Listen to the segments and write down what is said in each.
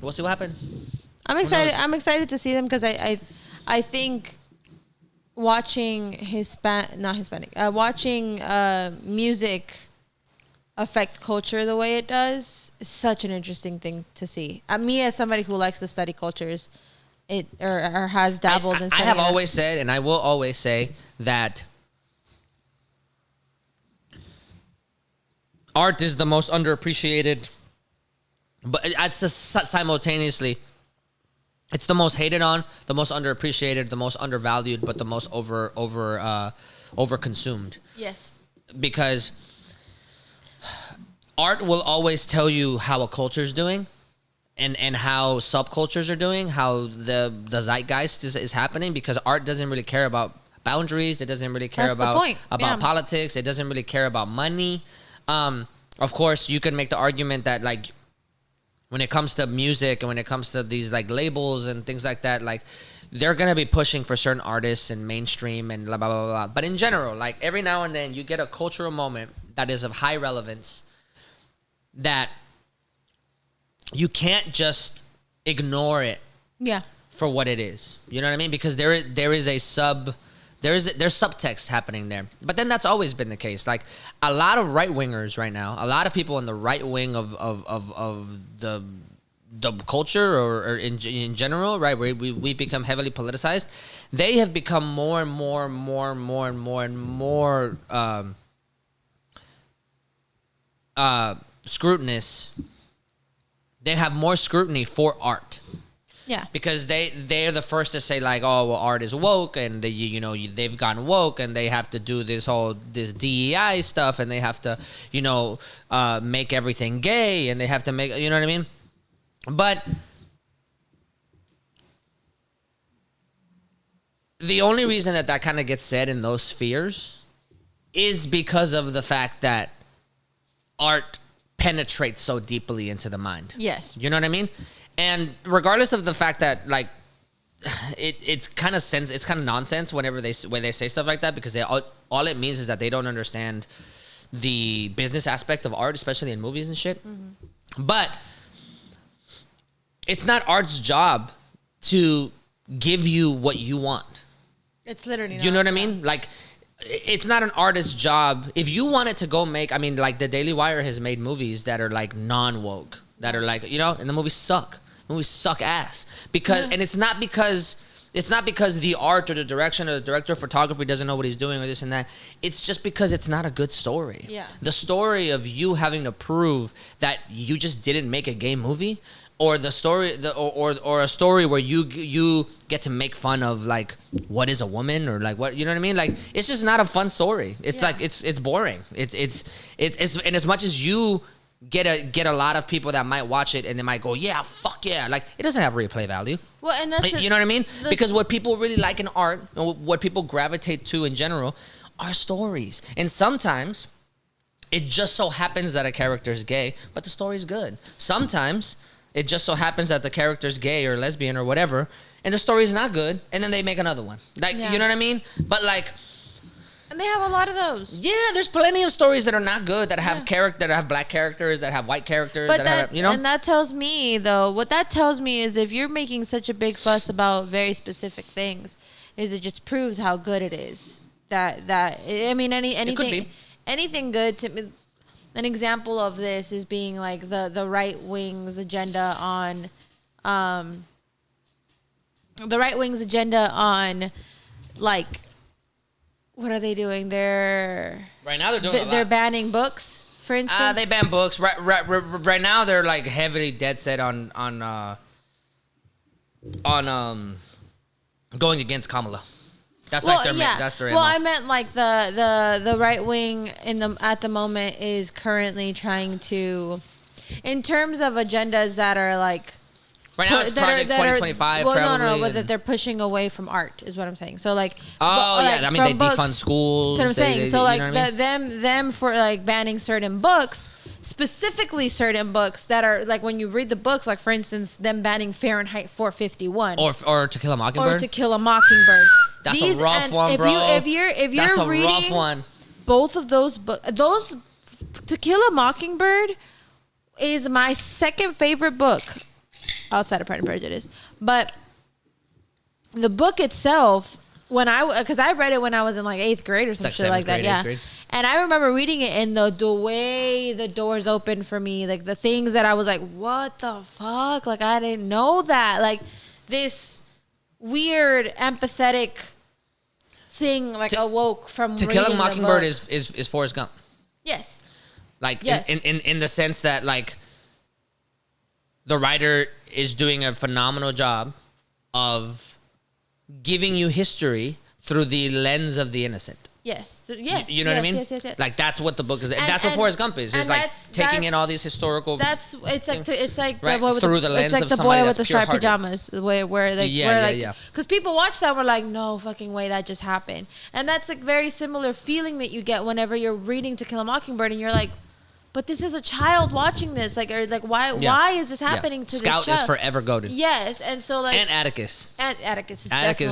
we'll see what happens. I'm excited. I'm excited to see them because I think watching watching music affect culture the way it does is such an interesting thing to see. Me as somebody who likes to study cultures, or has dabbled in. I have always said, and I will always say that art is the most underappreciated, but it's just simultaneously. It's the most hated on, the most underappreciated, the most undervalued, but the most over consumed. Yes. Because art will always tell you how a culture's doing, and how subcultures are doing, how the zeitgeist is happening. Because art doesn't really care about boundaries. It doesn't really care about politics. It doesn't really care about money. Of course, you can make the argument that like, when it comes to music and when it comes to these like labels and things like that, like they're going to be pushing for certain artists and mainstream and blah, blah, blah, blah. But in general, like every now and then you get a cultural moment that is of high relevance that you can't just ignore it for what it is. You know what I mean? Because there is there's subtext happening there. But then that's always been the case. Like a lot of right wingers right now, a lot of people in the right wing of the culture or in general, right? Where we've become heavily politicized. They have become more and more scrutinous. They have more scrutiny for art. Yeah. Because they're the first to say like, oh, well, art is woke, and they've gotten woke, and they have to do this DEI stuff, and they have to make everything gay, and they have to make, you know what I mean? But the only reason that kind of gets said in those spheres is because of the fact that art penetrates so deeply into the mind. Yes. You know what I mean? And regardless of the fact that like it's kind of nonsense when they say stuff like that, because all it means is that they don't understand the business aspect of art, especially in movies and shit. Mm-hmm. But it's not art's job to give you what you want. It's literally not. You know what I mean? Like, it's not an artist's job. If you wanted to go make, I mean, like the Daily Wire has made movies that are like non-woke, that are like, and the movies suck. The movies suck ass. And it's not because the art or the direction or the director of photography doesn't know what he's doing or this and that. It's just because it's not a good story. Yeah. The story of you having to prove that you just didn't make a gay movie, or the story, or a story where you get to make fun of like what is a woman, or like what, you know what I mean? Like, it's just not a fun story. It's like it's boring. It's and as much as you get a lot of people that might watch it and they might go, yeah, fuck yeah, like it doesn't have replay value. Well, and that's you know what I mean? Because what people really like in art, and what people gravitate to in general, are stories. And sometimes it just so happens that a character is gay, but the story's good. Sometimes it just so happens that the character's gay or lesbian or whatever, and the story's not good, and then they make another one. Like, you know what I mean? But like, and they have a lot of those. Yeah, there's plenty of stories that are not good, that have that have black characters, that have white characters, but have, And that tells me, though, what that tells me is if you're making such a big fuss about very specific things, is it just proves how good it is. I mean, anything good to me. An example of this is being like the right wing's agenda on, like, what are they doing? Right now they're banning books, for instance. They ban books. Right now they're like heavily dead set on going against Kamala. That's that's their MO. Well, I meant like the right wing at the moment is currently trying to, in terms of agendas that are like, right now it's Project 2025. But that they're pushing away from art is what I'm saying. So like, I mean, they defund schools. That's what I'm saying. So like, them for like banning certain books, specifically certain books that are like, when you read the books, like for instance, them banning Fahrenheit 451 or To Kill a Mockingbird. That's a rough one, bro. If you're reading rough one. Both of those books, To Kill a Mockingbird is my second favorite book outside of Pride and Prejudice. But the book itself, because I read it when I was in like 8th grade or some shit like that. Yeah. And I remember reading it, and the way the doors opened for me, like the things that I was like, what the fuck? Like, I didn't know that. Like, this weird, empathetic thing, like, awoke from To Kill a Mockingbird is Forrest Gump. Yes. Like, yes. In the sense that, like, the writer is doing a phenomenal job of giving you history through the lens of the innocent. Yes. Yes. You know what I mean? Yes. Like, that's what the book is. And that's what Forrest Gump is. It's like taking in all these historical. It's like right? the boy with through the lens it's like of the somebody boy with the pure-hearted. striped pajamas. The way where because people watch that, we're like, no fucking way that just happened. And that's like very similar feeling that you get whenever you're reading To Kill a Mockingbird, and you're like, but this is a child watching this. Like, or like, why is this happening to Scout this child? is forever goaded. Yes, and so like, and Atticus. And Atticus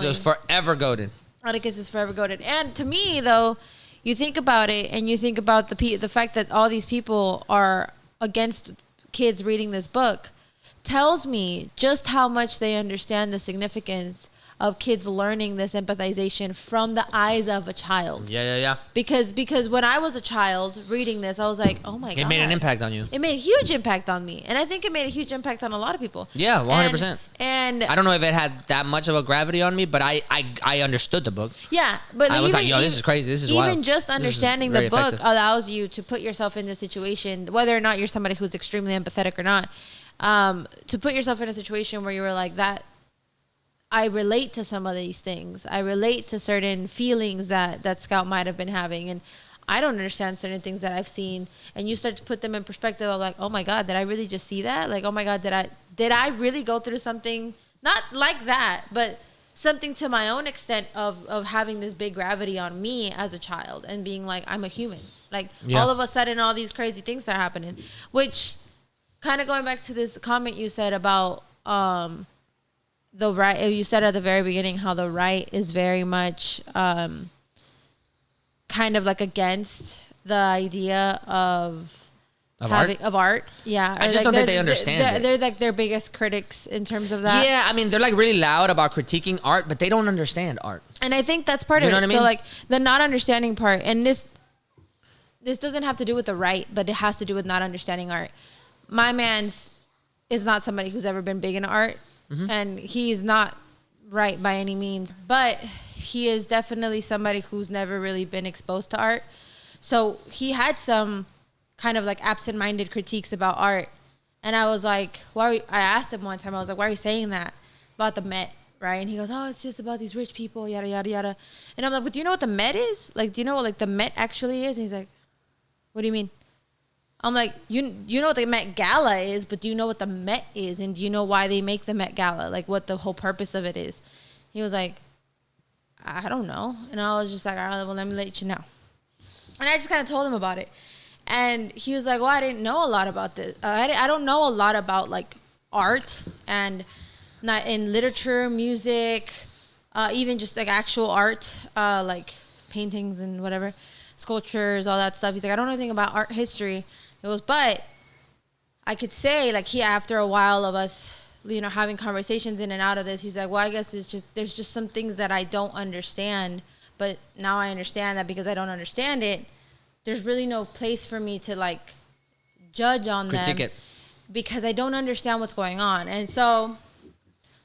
is forever goaded. Atticus is forever goaded. And to me, though, you think about it, and you think about the fact that all these people are against kids reading this book, tells me just how much they understand the significance of kids learning this empathization from the eyes of a child. Yeah. Because when I was a child reading this, I was like, oh my God. It made an impact on you. It made a huge impact on me. And I think it made a huge impact on a lot of people. Yeah, 100%. And I don't know if it had that much of a gravity on me, but I understood the book. Yeah. But I was like, yo, this is crazy. This is wild. Even just understanding the book allows you to put yourself in the situation, whether or not you're somebody who's extremely empathetic or not, to put yourself in a situation where you were like that. I relate to some of these things. I relate to certain feelings that Scout might have been having. And I don't understand certain things that I've seen. And you start to put them in perspective of like, oh my God, did I really just see that? Like, oh my God, did I really go through something not like that, but something to my own extent of having this big gravity on me as a child and being like, I'm a human. Like all of a sudden, all these crazy things are happening, which kind of going back to this comment you said about, the right, you said at the very beginning how the right is very much kind of like against the idea of art. Yeah. I just don't think they understand They're like their biggest critics in terms of that. Yeah, I mean, they're like really loud about critiquing art, but they don't understand art. And I think that's part of it. What I mean? So like the not understanding part, and this doesn't have to do with the right, but it has to do with not understanding art. My man's is not somebody who's ever been big into art. Mm-hmm. And he's not right by any means, but he is definitely somebody who's never really been exposed to art. So he had some kind of like absent-minded critiques about art. And I was like, I asked him one time, I was like, why are you saying that about the Met? Right? And he goes, oh, it's just about these rich people, yada, yada, yada. And I'm like, but do you know what the Met is? Like, do you know what like the Met actually is? And he's like, what do you mean? I'm like, you know what the Met Gala is, but do you know what the Met is? And do you know why they make the Met Gala? Like, what the whole purpose of it is? He was like, I don't know. And I was just like, all right, well, let me let you know. And I just kind of told him about it. And he was like, well, I didn't know a lot about this. I don't know a lot about, like, art and not in literature, music, even just, like, actual art, like paintings and whatever, sculptures, all that stuff. He's like, I don't know anything about art history. It was, but I could say, like, after a while of us, you know, having conversations in and out of this, he's like, well, I guess there's just some things that I don't understand, but now I understand that because I don't understand it, there's really no place for me to, like, judge on them. Critique it. Because I don't understand what's going on. And so,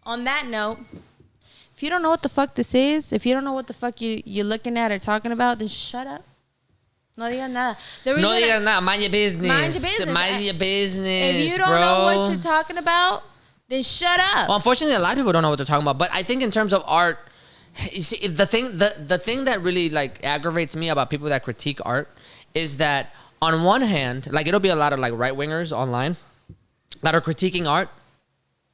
on that note, if you don't know what the fuck this is, if you don't know what the fuck you're looking at or talking about, then shut up. No digas nada. No digas nada. Mind your business. Mind your business. Mind your business. If you don't know what you're talking about, then shut up. Well, unfortunately, a lot of people don't know what they're talking about. But I think in terms of art, you see, the thing that really like aggravates me about people that critique art is that on one hand, like it'll be a lot of like right wingers online that are critiquing art.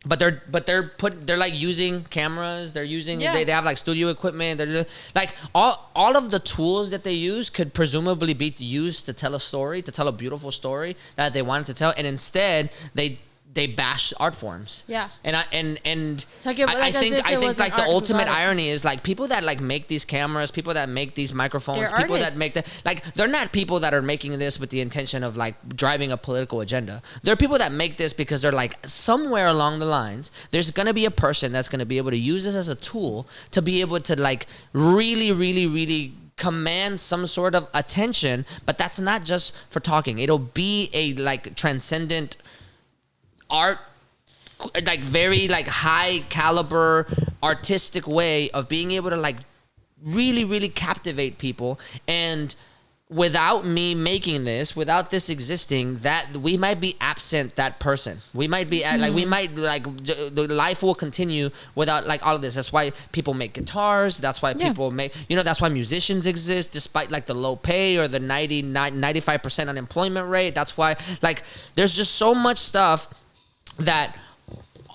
But they're like using cameras. They're using they have like studio equipment. They're like all of the tools that they use could presumably be used to tell a story, to tell a beautiful story that they wanted to tell, and instead they they bash art forms. Yeah. And I Like I think like the ultimate art. irony is like people that like make these cameras, people that make these microphones, They're people artists. that make the like they're not people that are making this with the intention of like driving a political agenda. They're people that make this because they're like somewhere along the lines there's going to be a person that's going to be able to use this as a tool to be able to like really command some sort of attention, but that's not just for talking. It'll be a like transcendent art, like very like high caliber artistic way of being able to like really captivate people. And without me making this, without this existing, that we might be absent that person. We might be like we might like the life will continue without like all of this. That's why people make guitars. That's why people make, you know, that's why musicians exist despite like the low pay or the 95% unemployment rate. That's why like there's just so much stuff that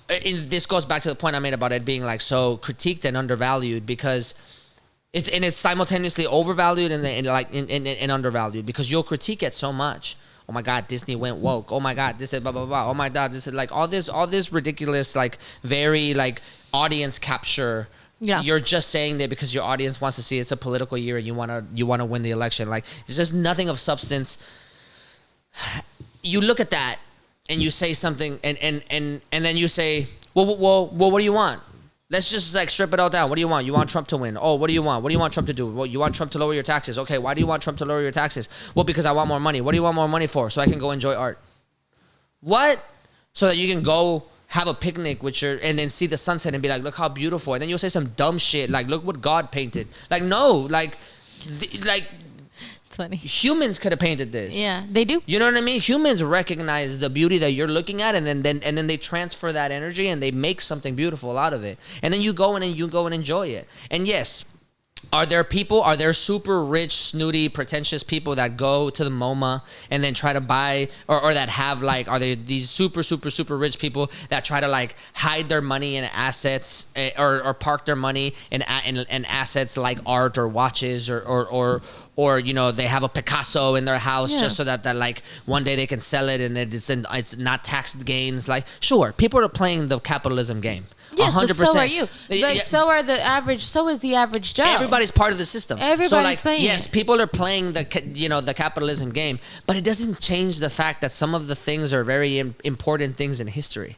this goes back to the point I made about it being like so critiqued and undervalued, because it's simultaneously overvalued and undervalued, because you'll critique it so much. Oh my God, Disney went woke. Oh my God, this is blah blah blah. Oh my God, this is like all this ridiculous like very like audience capture. Yeah. You're just saying that because your audience wants to see it's a political year and you wanna win the election. Like it's just nothing of substance. You look at that and you say something and then you say, well, what do you want? Let's just like strip it all down. What do you want? You want Trump to win. Oh, what do you want? What do you want Trump to do? Well, you want Trump to lower your taxes. Okay, why do you want Trump to lower your taxes? Well, because I want more money. What do you want more money for? So I can go enjoy art. What? So that you can go have a picnic with your, and then see the sunset and be like, look how beautiful. And then you'll say some dumb shit like, look what God painted. Like, no, like funny. Humans could have painted this. Yeah, they do. You know what I mean? Humans recognize the beauty that you're looking at, and then they transfer that energy and they make something beautiful out of it. And then you go in and enjoy it. And yes, are there super rich, snooty, pretentious people that go to the MoMA and then try to buy, or that have like, are there these super rich people that try to like hide their money in assets or park their money in assets like art or watches or you know, they have a Picasso in their house just so that like one day they can sell it and it's not taxed gains. Like, sure, people are playing the capitalism game. Yes, 100%. but so are you. But so is the average Joe. Everybody's part of the system. Everybody's so like, playing. Yes, people are playing the capitalism game, but it doesn't change the fact that some of the things are very important things in history,